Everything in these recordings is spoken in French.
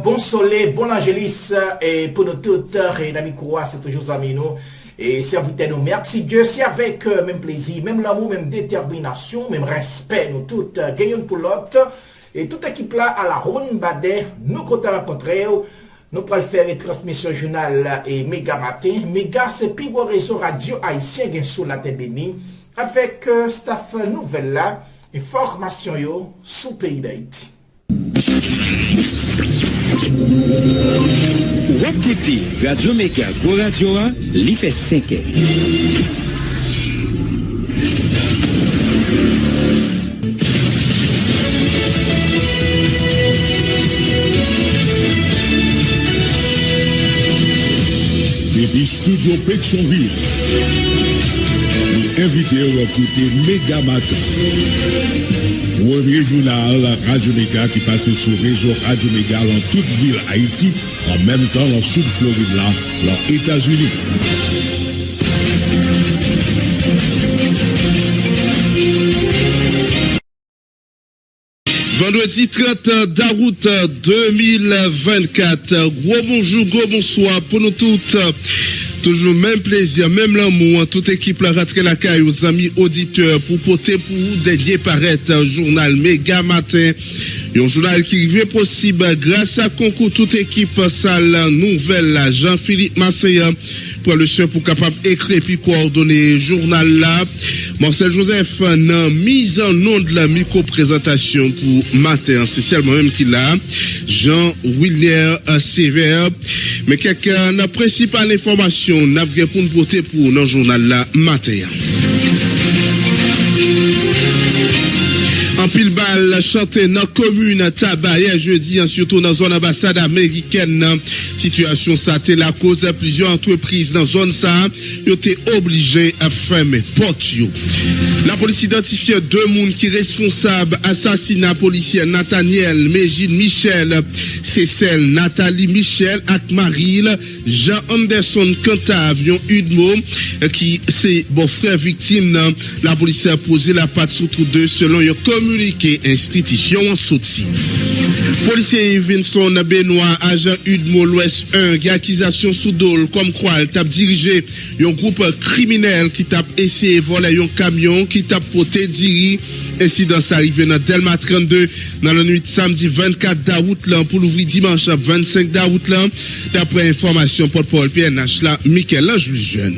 bon soleil, bon angélis, et pour nous toutes, et Nami Koua, c'est toujours amis nous, et serviteurs nous. Merci Dieu, c'est avec même plaisir, même l'amour, même détermination, même respect, nous toutes, gagnons pour l'autre, et toute équipe là, à la ronde Badet, nous comptons rencontrer, nous pourrons faire une transmission journal et méga matin. Méga, c'est plus gros réseau radio haïtien sur la terre bénie, avec staff nouvelle là, information yo, sous pays d'Haïti. Écoutez Radio Méga Go Radio 1, l'y fait 5 ans. Depuis Studio Pétionville, nous invitons à écouter Méga Matin. Premier journal Radio Méga qui passe sur réseau Radio Méga dans toute ville Haïti, en même temps dans Sud Floride là, dans les États-Unis. Vendredi 30 d'août 2024. Gros bonjour, gros bonsoir pour nous toutes. Toujours même plaisir, même l'amour, toute équipe la rentrée la caille aux amis auditeurs pour porter pour vous dernier paraître journal Méga Matin. Un journal qui est possible grâce à concours toute équipe salle nouvelle Jean-Philippe Masséa pour le soin pour capable écrire puis coordonner journal là. Marcel Joseph n'a mise en nom de la micro-présentation pour matin. C'est seulement même qu'il a Jean-William Sévère. Mais quelqu'un n'a principale information n'a bien pour nous porter pour dans journal là matin. En pile balle chanté dans commune Tabac hier jeudi surtout dans zone ambassade américaine situation ça était la cause de plusieurs entreprises dans zone ça ont été obligés à fermer porte. La police identifie deux monde qui responsables assassinat policier Nathaniel Mégine Michel Cécile Nathalie Michel ak Maril Jean Anderson Cantavion Udmo qui c'est beau-frère victime la police a posé la patte sur tous deux selon un communiqué institution en soutien. Policier Vincent Benoît, agent Udmo l'Ouest 1, qui accusation sous dol comme quoi il t'a dirigé un groupe criminel qui t'a essayé de voler un camion qui t'a porté diri. Incident arrivé dans Delma 32 dans la nuit de samedi 24 d'août pour l'ouvrir dimanche 25 d'août d'après information porte-parole PNH là Michel-Ange Jeune.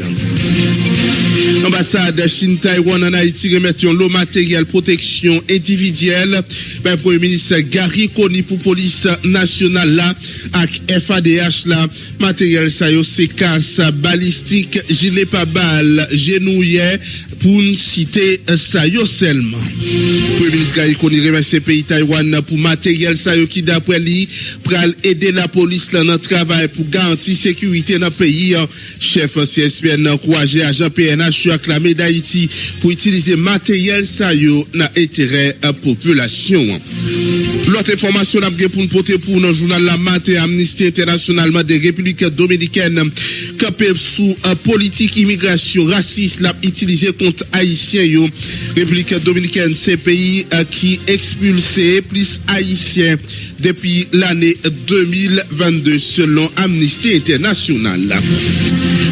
Ambassade Chine Taïwan en Haïti remet un lot matériel protection individuelle par Premier ministre Gary Koni pour police nationale là avec FADH là matériel ça yo c'est casse balistique gilet pare-balles genouillet pour citer ça yo seulement. Premier ministre Gary Koni remercie pays Taïwan pour matériel ça yo qui d'après lui pral aider la police là dans travail pour garantir sécurité dans pays. Chef CSPN encouragé agent PNH acclamé d'Haïti pour utiliser matériel ça yo dans intérêt à population. L'autre information n'a pour nous porter pour dans journal La Matin Amnesty International de République Dominicaine campé sous politique immigration raciste l'a utilisé contre haïtiens yo. République Dominicaine c'est pays qui expulsé plus haïtiens depuis l'année 2022 selon Amnesty International.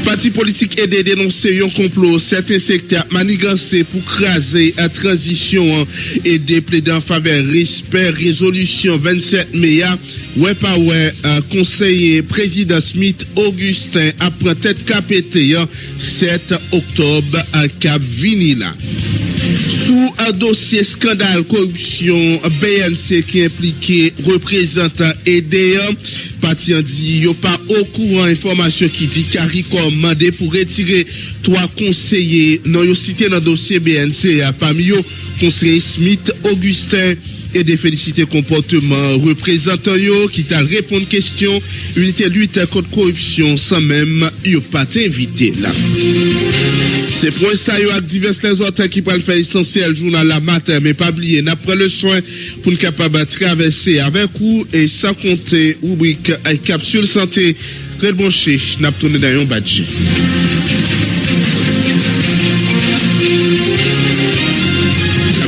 Parti politique aidé dénoncer un complot certains secteurs manigancés pour craser la transition et des plaider en faveur respect résolution 27 mai ouais pas ouais conseiller président Smith Augustin après tête KPT 7 octobre à Cap Vinila. Sous un dossier scandale corruption BNC qui impliqué représentant EDA, parti en dit yo pas au courant information qui dit CARICOM mandé pour retirer 3 conseillers non yo cité dans dossier BNC parmi yo conseiller Smith Augustin et des féliciter comportement représentant yo qui t'a répondre question unité lutte contre corruption sans même yo pas invité là. C'est pour ça yo ak divers les autres qui peuvent faire essentiel journal La Matin mais pas oublier n'après le soin pour nous capable traverser avec vous et sans compter rubrique capsule santé Red Branché n'a tourné dans un badge.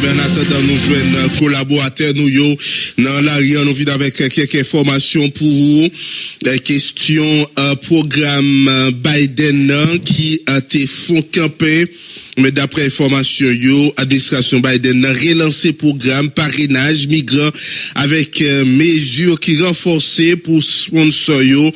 En attendant nous joindre collaborateurs nous yo dans la rue. On vient avec quelques informations pour vous. Question programme Biden qui a été font camper. Mais d'après information yo, administration Biden a relancé programme parrainage migrants avec mesures qui renforcées pour sponsor yo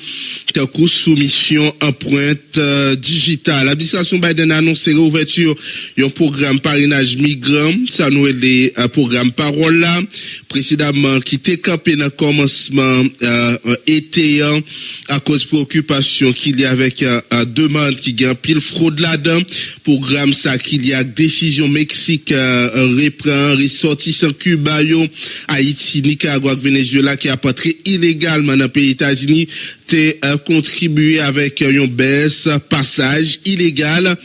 coup soumission empreinte digitale. L'administration Biden a annoncé l'ouverture d'un programme parrainage migrants, ça nous est les programme parole là précédemment qui était campé dans commencement été à cause préoccupation qu'il y a avec demande qui gagne pile fraude là-dedans. Programme ça qu'il y a décision Mexique reprend ressortissant Cuba yo Haïti Nicaragua Venezuela qui a entré illégalement dans le pays États-Unis t'est contribué avec une baisse passage illégal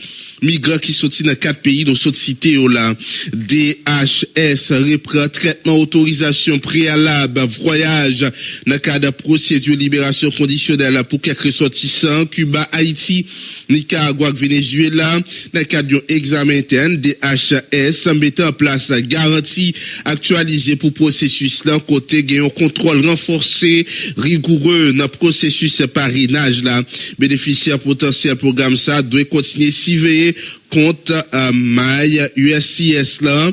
migrants qui sortent dans 4 pays dont sont cités là DHS reprend traitement autorisation préalable voyage dans le cadre de procédure libération conditionnelle pour quelques ressortissants Cuba Haïti Nicaragua Venezuela dans le cadre d'un examen interne DHS mettant en place garantie actualisée pour processus là côté gain un contrôle renforcé rigoureux dans processus parrainage là bénéficiaire potentiel programme ça doit continuer surveiller compte maille USCIS là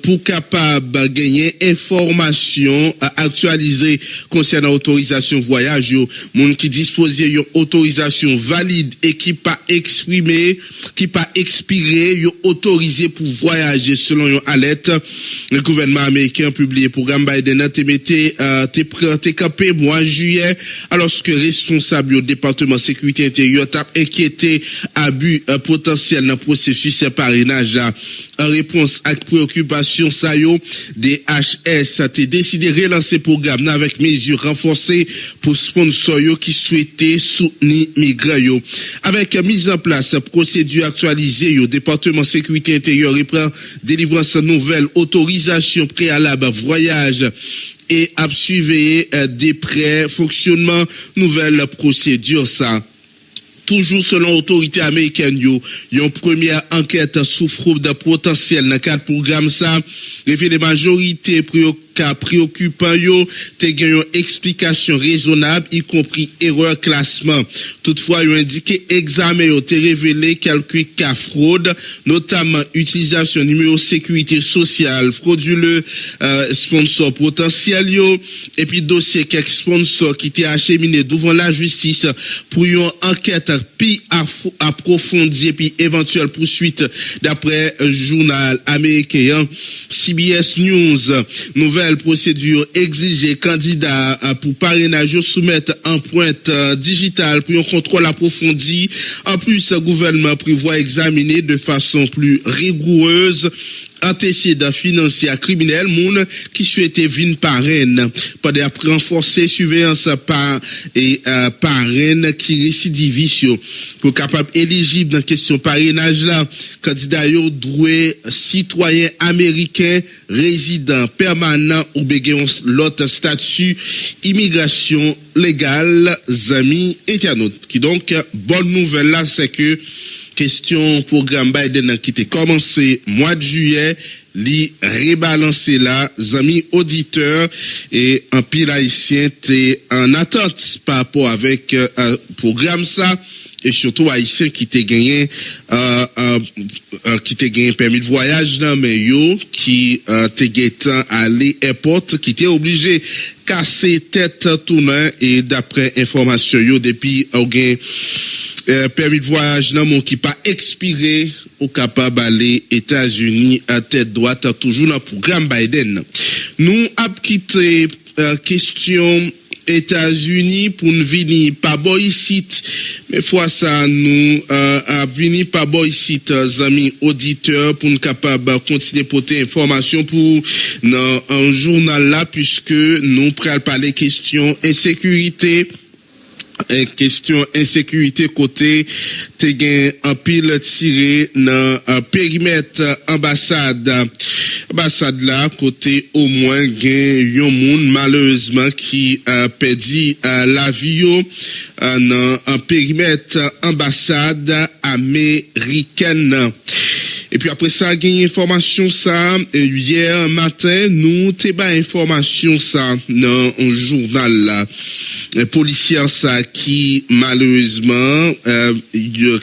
pour capable gagner information actualisée concernant autorisation voyage yo monde qui disposait une autorisation valide et qui pas exprimé qui pas expiré yo autorisé pour voyager selon une alerte le gouvernement américain publié programme Biden te metté te campé mois juillet alors que responsable au département sécurité intérieure t'a inquiété abus potentiel dans processus parrainage en réponse à préoccupation ça yo DHS a décidé de relancer programme avec mesures renforcées pour sponsor yo qui souhaitaient soutenir migrants yo avec mise en place procédure actualisée yo département sécurité intérieure reprend délivrance nouvelle autorisation préalable voyage et à surveiller des prêts fonctionnement nouvelle procédure ça toujours selon l'autorité américaine yo une première enquête sous fraude de potentiel dans cadre programme ça révèle majorité préoccupant yo te gen une explication raisonnable y compris erreur classement toutefois yo indiqué examen yo te révélé quelques cas fraude notamment utilisation numéro sécurité sociale frauduleux sponsor potentiel yo et puis dossier quelques sponsors qui étaient acheminés devant la justice pour une enquête puis approfondie puis éventuelle poursuite d'après journal américain CBS News nouvelle procédure exigée candidat pour parrainage soumettre empreinte digitale pour un contrôle approfondi. En plus, le gouvernement prévoit examiner de façon plus rigoureuse antécédents financiers criminels moun qui souhaitait vin parraine pendant après renforcer surveillance par et parraine qui récidiviste pour capable éligible dans question parrainage là candidat yo doit citoyen américain résident permanent ou bégayon l'autre statut immigration légale amis internautes qui donc bonne nouvelle là c'est que question programme Biden qui était commencé mois de juillet li rebalancer là amis auditeurs et un pile haïtien t'es en attente par rapport avec programme ça et surtout haïtien qui t'a gagné permis de voyage là mais yo qui t'a gagné aller airport qui t'est obligé casser tête tournant et d'après information yo depuis gain permis de voyage nan mon qui pas expiré ou capable aller États-Unis à tête droite toujours dans programme Biden. Nous a quitté question États-Unis pour nous venir pas boy site mais fois ça nous a venir pas boy site amis auditeurs pour nous capable continuer porter information pour dans un journal là puisque nous pral parler question insécurité question insécurité côté te gen en pile tiré dans périmètre ambassade là côté au moins gen yon moun malheureusement qui perdu la vie dans un périmètre ambassade américaine Et puis après ça, gagné information ça, hier matin, nous t'ai pas information ça dans un journal là. Policier ça qui malheureusement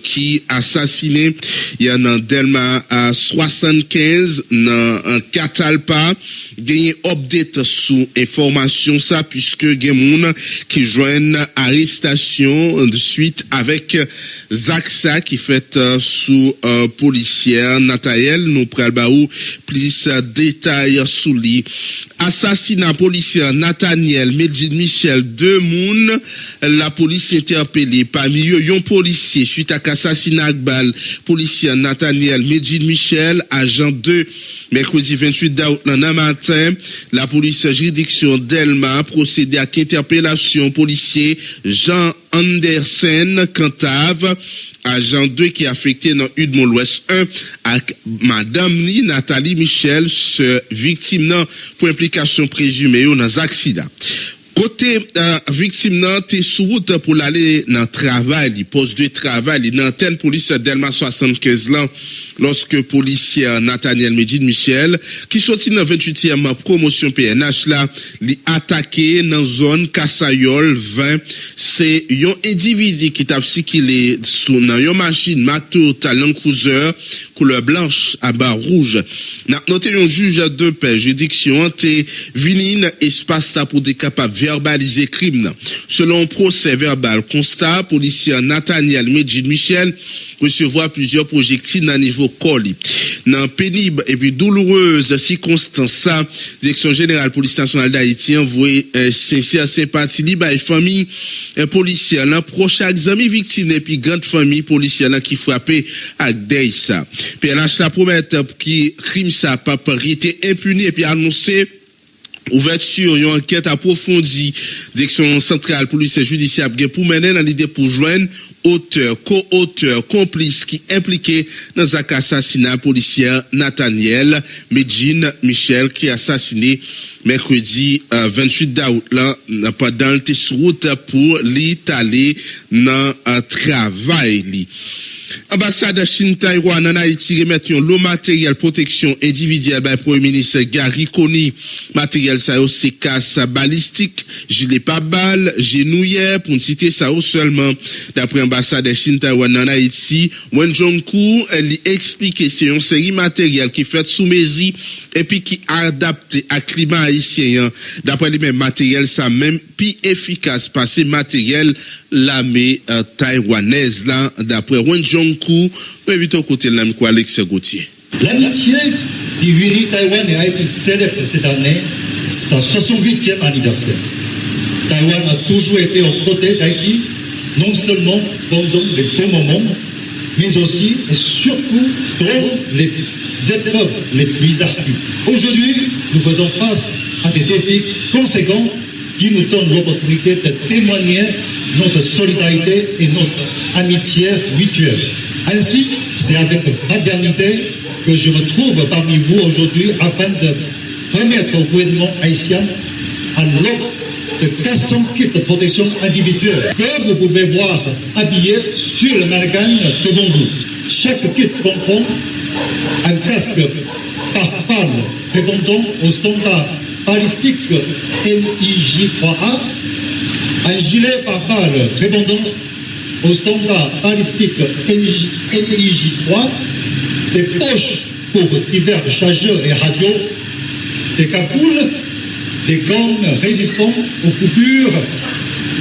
qui assassiné il y a dans Delma à 75 dans Catalpa, gagné update sous information ça puisque gen moun qui joignent arrestation de suite avec Zaksa qui fait sous policière Nathaël nous pral baou plus détails sous lui. Assassinat policier Nathaniel Medjid Michel, deux moun la police interpellé parmi eux un policier suite à assassinat ak balle policier Nathaniel Medjid Michel agent 2 mercredi 28 août dans matin la police juridiction Delma procédé à interpellation policier Jean Andersen Cantave agent 2 qui est affecté dans Udmont l'Ouest 1 avec madame ni Nathalie Michel ce victime nan pour implication présumée dans accident. Côté victime nan t'es sous route pour aller dans travail, poste de travail, dans antenne police Delma 75 là lorsque policier Nathaniel Medjid Michel qui sorti dans 28e promotion PNH là, li attaqué dans zone Kassayol 20, c'est un individu qui t'a circulé sous dans une machine Mac Toyota Land Cruiser couleur blanche à barre rouge. N'a noté un juge de paix juridiction t'es vini espace là pour des capables verbaliser crime. Selon procès verbal constat, policier Nathaniel Medjid Michel recevoir plusieurs projectiles dans niveau colis. Dans pénible et puis douloureuse circonstance ça, direction générale police nationale d'Haïti envoyé sincère sympathie li ba famille policière là proche amis victimes et puis grande famille policière là qui frappé avec deuil ça. PNH la promet qui crime ça pas été impuni et puis annoncé ouverture une enquête approfondie direction centrale police judiciaire pour mener dans l'idée pour joindre auteur, co-auteur, complice qui impliqué dans un assassinat policier Nathaniel Medjid Michel qui assassiné mercredi 28 août là pendant le route pour l'Italie dans un travail. Ambassade Chine Taïwan en Haïti remet l'eau matériel protection individuelle par Premier ministre Gary Coney. Matériel ça c'est casse balistique, gilet pare-balles, genouillère pour citer ça seulement. D'après ambassade Chine Taïwan en Haïti, Wen Jongku elle explique c'est une série matériel qui fait sous mesure et puis qui adapté à climat haïtien. D'après les mêmes matériels ça même plus efficace passer matériel l'armée taïwanaise là d'après Wen Jongku, on évite au côté de l'ami Alex Gauthier. L'amitié qui unit Taïwan et Haïti célèbre cette année son 68e anniversaire. Taïwan a toujours été aux côtés d'Haïti, non seulement pendant les bons moments, mais aussi et surtout dans les épreuves les plus ardues. Aujourd'hui, nous faisons face à des défis conséquents qui nous donnent l'opportunité de témoigner notre solidarité et notre amitié mutuelle. Ainsi, c'est avec fraternité que je me trouve parmi vous aujourd'hui afin de remettre au gouvernement haïtien un lot de 400 kits de protection individuelle que vous pouvez voir habillés sur le mannequin devant vous. Chaque kit comprend un casque pare-balles répondant aux standards balistiques LIJ-3A, un gilet pare-balles répondant aux standards balistiques LIJ-3, des poches pour divers chargeurs et radios, des cagoules, des gants résistants aux coupures,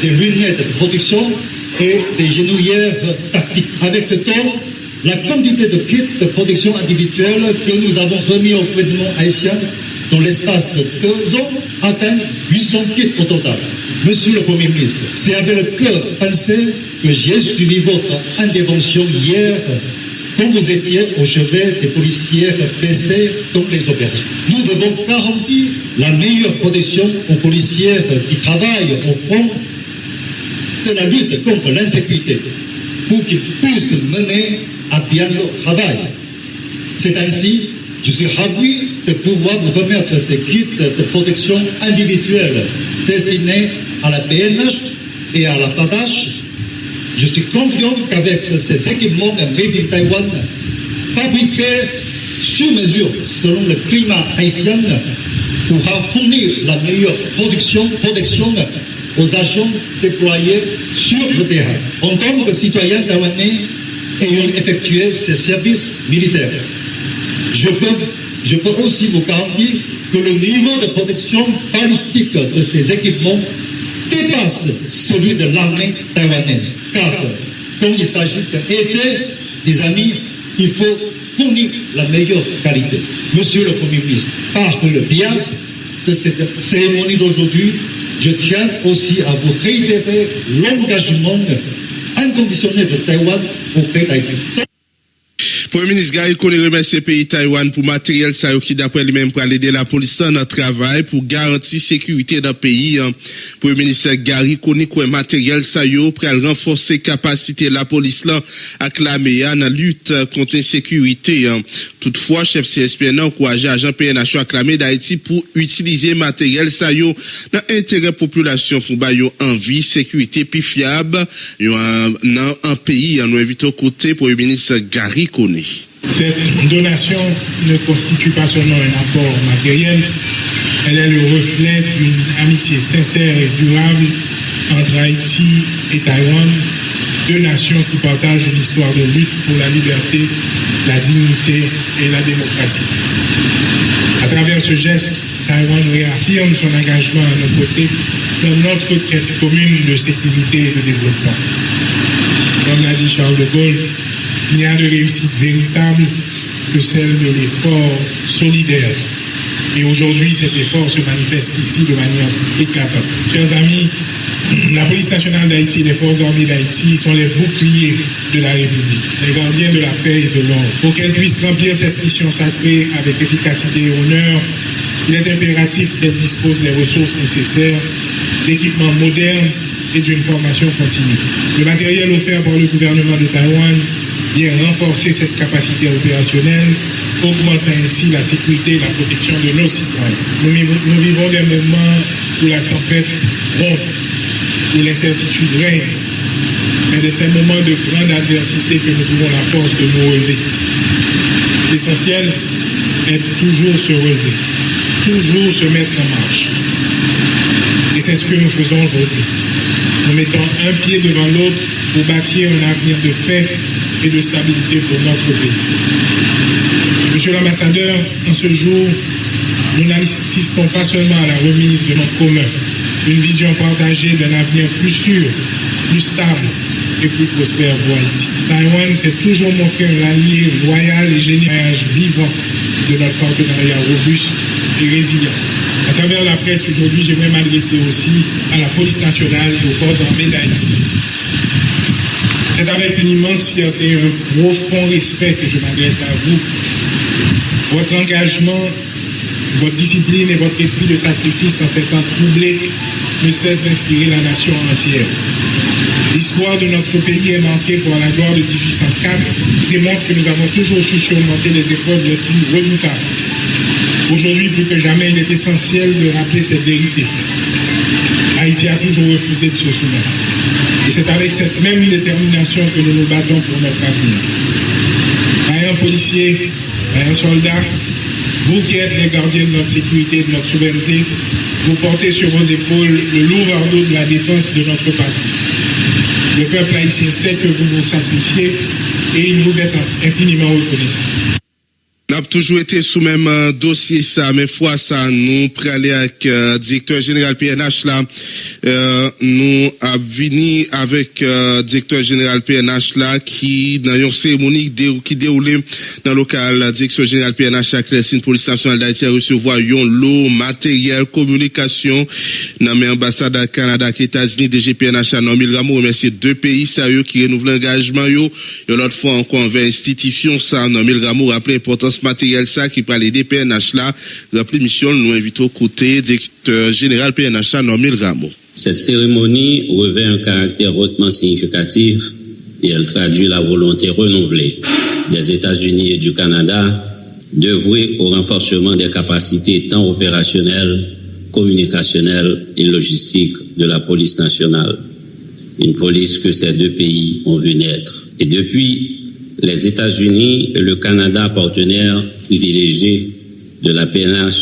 des lunettes de protection et des genouillères tactiques. Avec ce temps, la quantité de kits de protection individuelle que nous avons remis au gouvernement haïtien dans l'espace de 2 ans atteint 800 kits au total. Monsieur le Premier ministre, c'est avec le cœur pincé que j'ai suivi votre intervention hier quand vous étiez au chevet des policiers blessés dans les opérations. Nous devons garantir la meilleure protection aux policiers qui travaillent au front de la lutte contre l'insécurité pour qu'ils puissent mener à bien leur travail. C'est ainsi, je suis ravi de pouvoir vous remettre ces kits de protection individuelle destinés à la PNH et à la FADH. Je suis confiant qu'avec ces équipements made in Taiwan, fabriquée sur mesure selon le climat haïtien pourra fournir la meilleure protection aux agents déployés sur le terrain. En tant que citoyen taïwanais ayant effectué ces services militaires, je peux aussi vous garantir que le niveau de protection balistique de ces équipements dépasse celui de l'armée taïwanaise. Car quand il s'agit d'aider des amis, il faut fournir la meilleure qualité. Monsieur le Premier ministre, par le biais de cette cérémonie d'aujourd'hui, je tiens aussi à vous réitérer l'engagement inconditionnel de Taïwan auprès d'Haïti. Premier ministre Gary Coney remercie le pays Taïwan pour matériel ça qui d'après lui-même pour aider la police dans le travail pour garantir sécurité dans le pays. Premier ministre Gary Coney quoi matériel ça pour renforcer capacité la police là acclamé dans la lutte contre l'insécurité. Toutefois chef CSPN encourage agent PNH acclamé d'Haïti pour utiliser matériel ça dans intérêt population pour ba yo envie sécurité plus fiable dans un pays. Nous invitons côté Premier ministre Gary Coney. Cette donation ne constitue pas seulement un apport matériel, elle est le reflet d'une amitié sincère et durable entre Haïti et Taïwan, deux nations qui partagent une histoire de lutte pour la liberté, la dignité et la démocratie. À travers ce geste, Taïwan réaffirme son engagement à nos côtés dans notre quête commune de sécurité et de développement. Comme l'a dit Charles de Gaulle, il n'y a de réussite véritable que celle de l'effort solidaire. Et aujourd'hui, cet effort se manifeste ici de manière éclatante. Chers amis, la police nationale d'Haïti et les forces armées d'Haïti sont les boucliers de la République, les gardiens de la paix et de l'ordre. Pour qu'elles puissent remplir cette mission sacrée avec efficacité et honneur, il est impératif qu'elles disposent des ressources nécessaires, d'équipements modernes et d'une formation continue. Le matériel offert par le gouvernement de Taïwan vient renforcer cette capacité opérationnelle, augmentant ainsi la sécurité et la protection de nos citoyens. Nous vivons des moments où la tempête rompt, où l'incertitude règne, mais de ces moments de grande adversité que nous avons la force de nous relever. L'essentiel est toujours se relever, toujours se mettre en marche. Et c'est ce que nous faisons aujourd'hui. Nous mettons un pied devant l'autre pour bâtir un avenir de paix et de stabilité pour notre pays. Monsieur l'ambassadeur, en ce jour, nous n'assistons pas seulement à la remise de notre commun, une vision partagée d'un avenir plus sûr, plus stable et plus prospère pour Haïti. Taïwan s'est toujours montré un allié loyal et général vivant de notre partenariat robuste et résilient. À travers la presse aujourd'hui, j'aimerais m'adresser aussi à la police nationale et aux forces armées d'Haïti. C'est avec une immense fierté et un profond respect que je m'adresse à vous. Votre engagement, votre discipline et votre esprit de sacrifice en ces temps troublés ne cessent d'inspirer la nation entière. L'histoire de notre pays est marquée par la gloire de 1804, qui démontre que nous avons toujours su surmonter les épreuves les plus redoutables. Aujourd'hui, plus que jamais, il est essentiel de rappeler cette vérité. Haïti a toujours refusé de se soumettre. Et c'est avec cette même détermination que nous nous battons pour notre avenir. Vaillants policiers, vaillants soldats, vous qui êtes les gardiens de notre sécurité et de notre souveraineté, vous portez sur vos épaules le lourd fardeau de la défense de notre patrie. Le peuple haïtien sait que vous vous sacrifiez et il vous est infiniment reconnaissant. N'a toujours été sous même dossier ça, mais fois ça, nous pralé avec directeur général PNH là, nous a venu avec directeur général PNH là qui dans une cérémonie qui déroulée dans le local direction générale PNH à Clessine police nationale d'Haïti a recevoir un lot matériel communication dans l'ambassade à Canada et États-Unis DGPNH à Normil Rameau remercier deux pays sérieux qui renouvellent l'engagement yo l'autre fois encore envers institution ça Normil Rameau rappelé l'importance matériel ça qui parle des PNH là rappelé mission nous invitons côté directeur général PNH à Normil Rameau. Cette cérémonie revêt un caractère hautement significatif et elle traduit la volonté renouvelée des États-Unis et du Canada d'œuvrer au renforcement des capacités tant opérationnelles, communicationnelles et logistiques de la police nationale. Une police que ces deux pays ont vu naître. Et depuis Les États-Unis et le Canada, partenaires privilégiés de la PNH,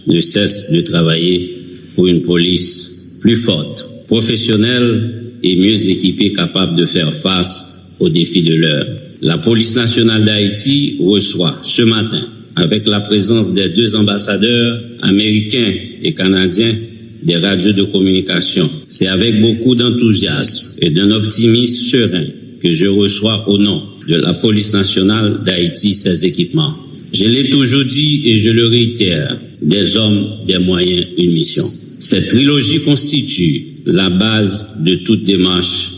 ne cessent de travailler pour une police plus forte, professionnelle et mieux équipée, capable de faire face aux défis de l'heure. La police nationale d'Haïti reçoit ce matin, avec la présence des 2 ambassadeurs américains et canadiens, des radios de communication. C'est avec beaucoup d'enthousiasme et d'un optimisme serein que je reçois au nom de la police nationale d'Haïti ces équipements. Je l'ai toujours dit et je le réitère, des hommes, des moyens, une mission. Cette trilogie constitue la base de toute démarche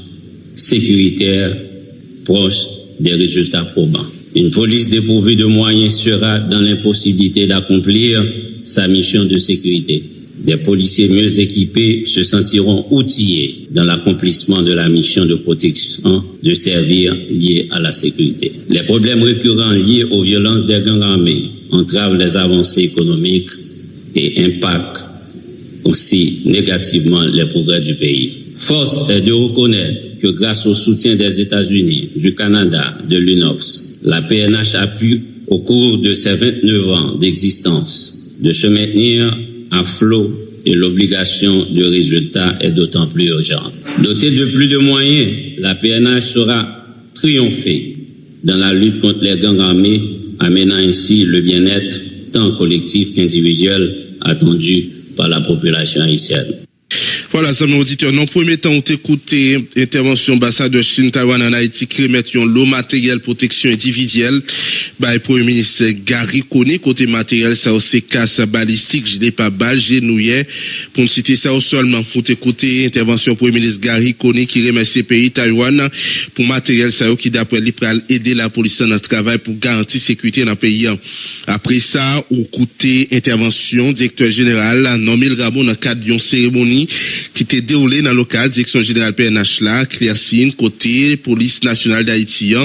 sécuritaire proche des résultats probants. Une police dépourvue de moyens sera dans l'impossibilité d'accomplir sa mission de sécurité. Des policiers mieux équipés se sentiront outillés dans l'accomplissement de la mission de protection de servir liée à la sécurité. Les problèmes récurrents liés aux violences des gangs armés entravent les avancées économiques et impactent aussi négativement les progrès du pays. Force est de reconnaître que grâce au soutien des États-Unis, du Canada, de l'UNOPS, la PNH a pu, au cours de ses 29 ans d'existence, de se maintenir à flot et l'obligation de résultat est d'autant plus urgente. Dotée de plus de moyens, la PNH saura triompher dans la lutte contre les gangs armés, amenant ainsi le bien-être tant collectif qu'individuel attendu par la population haïtienne. Voilà, ça auditeur. Non, premier temps, on t'écouté intervention ambassadeur Chine Taïwan en Haïti qui remet un lot matériel protection individuelle. Bah, Premier ministre Gary Coney, côté matériel, ça aussi casse balistique, je l'ai pas balle, genouillet. Pour citer ça seulement, pour t'écouter intervention Premier ministre Gary Coney qui remercie pays Taïwan pour matériel ça qui d'après lui pour aider la police dans le travail pour garantir sécurité dans le pays. Après ça, au côté intervention directeur général nommé le Gabon dans le cadre d'une cérémonie qui était déroulée dans le local direction générale PNH là, Claire-Sine, côté police nationale d'Haïti,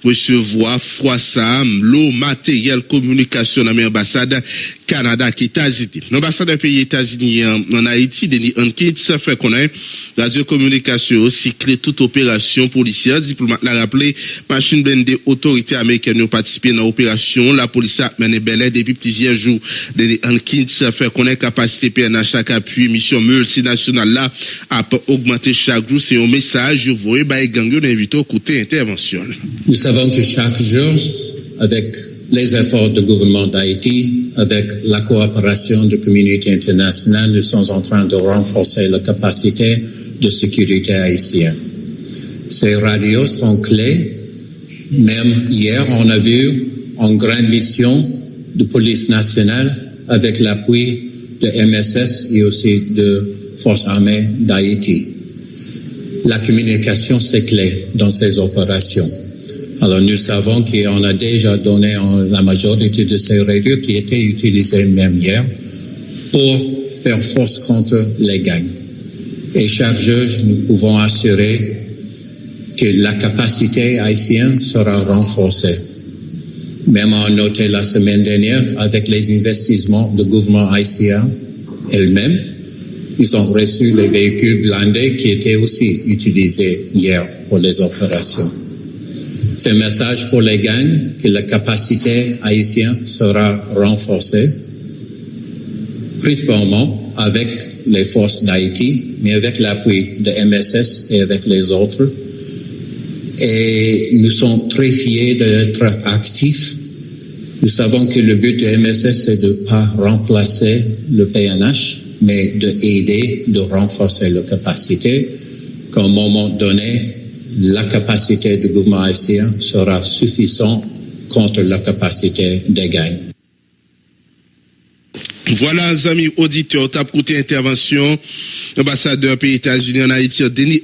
recevoir froissa, l'eau, matériel, communication dans l'ambassade Canada qui est États-Unis. L'ambassade des pays États-Unis en Haïti, Denis Hankins, fait connaître radio-communication aussi clé toute opération policière. Diplomate l'a rappelé, machine blindée, autorité américaine ont participé dans l'opération. La police a mené belé depuis plusieurs jours. Denis Hankins fait connaître capacité PNH chaque appui, mission multinationale là, a augmenté chaque jour. C'est un message, je vois, gang invité au côté intervention. Nous savons que chaque jour, avec les efforts du gouvernement d'Haïti, avec la coopération de la communauté internationale, nous sommes en train de renforcer la capacité de sécurité haïtienne. Ces radios sont clés. Même hier, on a vu une grande mission de police nationale avec l'appui de MSS et aussi de Forces armées d'Haïti. La communication, c'est clé dans ces opérations. Alors, nous savons qu'on a déjà donné la majorité de ces radios qui étaient utilisées même hier pour faire force contre les gangs. Et chaque jour, nous pouvons assurer que la capacité haïtienne sera renforcée. Même on a noté la semaine dernière, avec les investissements du gouvernement haïtien elle-même, ils ont reçu les véhicules blindés qui étaient aussi utilisés hier pour les opérations. C'est un message pour les gangs que la capacité haïtienne sera renforcée, principalement avec les forces d'Haïti, mais avec l'appui de MSS et avec les autres. Et nous sommes très fiers d'être actifs. Nous savons que le but de MSS, c'est de ne pas remplacer le PNH, mais d'aider, de renforcer la capacité, qu'à un moment donné, la capacité du gouvernement haïtien sera suffisante contre la capacité des gangs. Voilà, amis auditeurs, t'as écouté intervention, ambassadeur pays États-Unis en Haïti, Denis